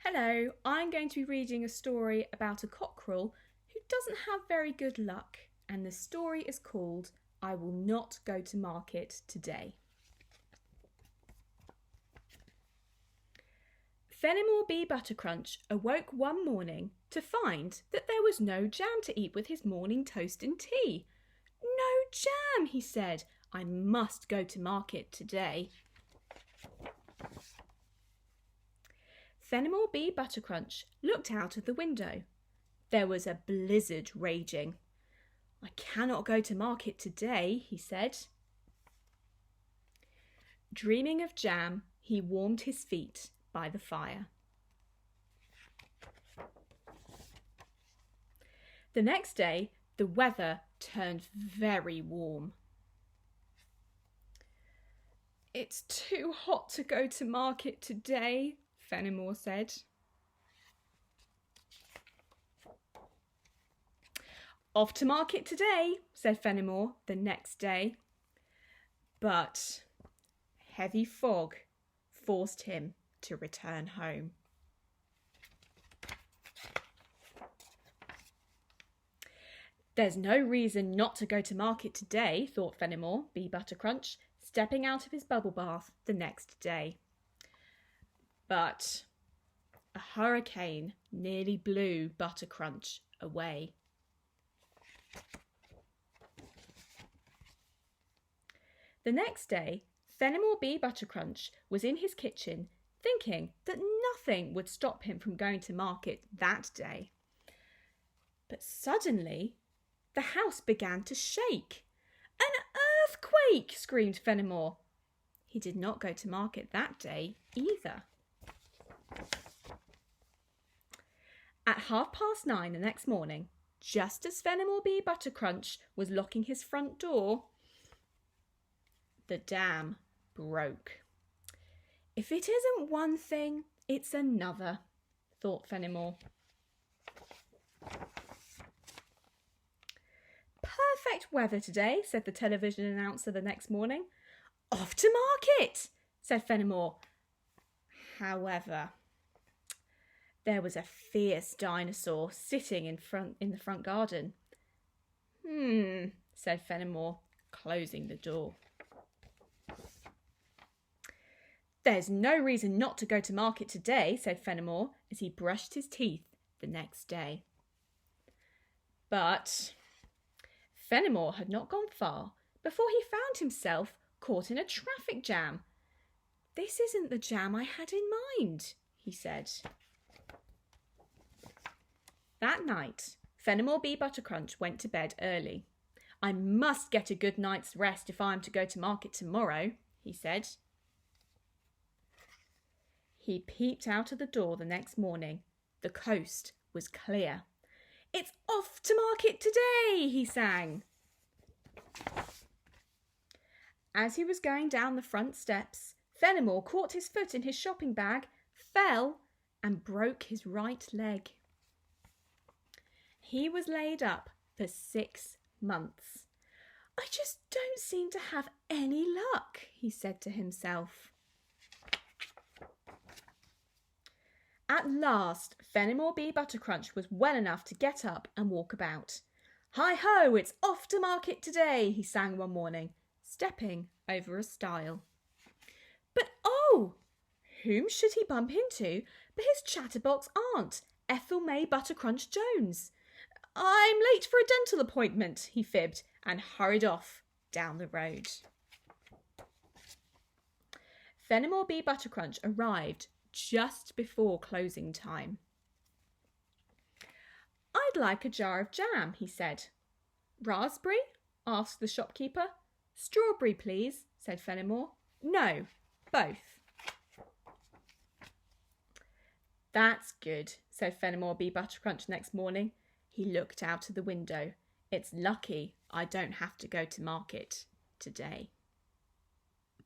Hello, I'm going to be reading a story about a cockerel who doesn't have very good luck, and the story is called I Will Not Go to Market Today. Fenimore Bee Buttercrunch awoke one morning to find that there was no jam to eat with his morning toast and tea. "No jam," he said. "I must go to market today." Fenimore Bee Buttercrunch looked out of the window. There was a blizzard raging. "I cannot go to market today," he said. Dreaming of jam, he warmed his feet by the fire. The next day, the weather turned very warm. "It's too hot to go to market today," Fenimore said. "Off to market today," said Fenimore the next day. But heavy fog forced him to return home. "There's no reason not to go to market today," thought Fenimore Bee Buttercrunch, stepping out of his bubble bath the next day. But a hurricane nearly blew Buttercrunch away. The next day, Fenimore Bee Buttercrunch was in his kitchen thinking that nothing would stop him from going to market that day. But suddenly, the house began to shake. "An earthquake!" screamed Fenimore. He did not go to market that day either. At 9:30 the next morning, just as Fenimore Bee Buttercrunch was locking his front door, the dam broke. "If it isn't one thing, it's another," thought Fenimore. "Perfect weather today," said the television announcer the next morning. "Off to market," said Fenimore. However, there was a fierce dinosaur sitting in the front garden. Said Fenimore, closing the door. "There's no reason not to go to market today," said Fenimore as he brushed his teeth the next day. But Fenimore had not gone far before he found himself caught in a traffic jam. "This isn't the jam I had in mind," he said. That night, Fenimore Bee Buttercrunch went to bed early. "I must get a good night's rest if I am to go to market tomorrow," he said. He peeped out of the door the next morning. The coast was clear. "It's off to market today," he sang. As he was going down the front steps, Fenimore caught his foot in his shopping bag, fell, and broke his right leg. He was laid up for 6 months. "I just don't seem to have any luck," he said to himself. At last, Fenimore Bee Buttercrunch was well enough to get up and walk about. "Hi-ho, it's off to market today," he sang one morning, stepping over a stile. But oh, whom should he bump into but his chatterbox aunt, Ethel May Buttercrunch Jones. "I'm late for a dental appointment," he fibbed and hurried off down the road. Fenimore Bee Buttercrunch arrived just before closing time. "I'd like a jar of jam," he said. "Raspberry?" asked the shopkeeper. "Strawberry, please," said Fenimore. "No, both." "That's good," said Fenimore Bee Buttercrunch next morning. He looked out of the window. "It's lucky I don't have to go to market today."